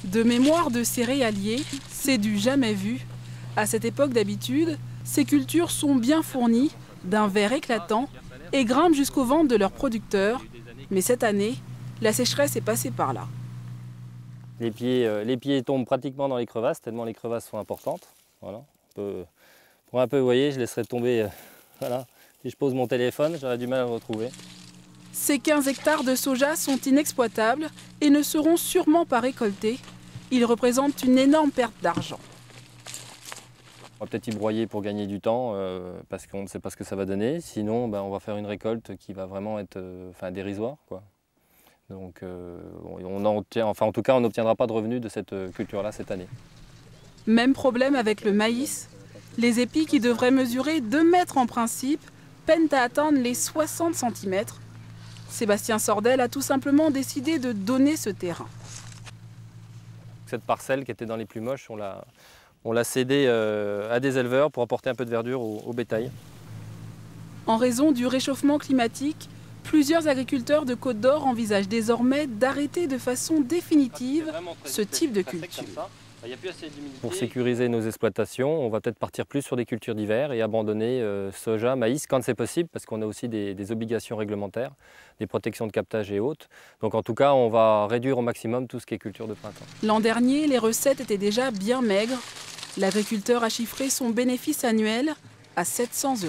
De mémoire de céréalier, c'est du jamais vu. À cette époque d'habitude, ces cultures sont bien fournies, d'un vert éclatant, et grimpent jusqu'aux ventes de leurs producteurs. Mais cette année, la sécheresse est passée par là. Les pieds tombent pratiquement dans les crevasses, tellement les crevasses sont importantes. Voilà. Pour un peu, vous voyez, je laisserai tomber. Voilà. Si je pose mon téléphone, j'aurais du mal à le retrouver. Ces 15 hectares de soja sont inexploitables et ne seront sûrement pas récoltés. Ils représentent une énorme perte d'argent. On va peut-être y broyer pour gagner du temps, parce qu'on ne sait pas ce que ça va donner. Sinon, on va faire une récolte qui va vraiment être dérisoire, quoi. Donc, en tout cas, on n'obtiendra pas de revenus de cette culture-là cette année. Même problème avec le maïs. Les épis, qui devraient mesurer 2 mètres en principe, peinent à atteindre les 60 cm. Sébastien Sordel a tout simplement décidé de donner ce terrain. Cette parcelle qui était dans les plus moches, on l'a cédée à des éleveurs pour apporter un peu de verdure au bétail. En raison du réchauffement climatique, plusieurs agriculteurs de Côte d'Or envisagent désormais d'arrêter de façon définitive ce type de culture. Pour sécuriser nos exploitations, on va peut-être partir plus sur des cultures d'hiver et abandonner soja, maïs quand c'est possible, parce qu'on a aussi des obligations réglementaires, des protections de captage et autres. Donc en tout cas, on va réduire au maximum tout ce qui est culture de printemps. L'an dernier, les recettes étaient déjà bien maigres. L'agriculteur a chiffré son bénéfice annuel à 700 €.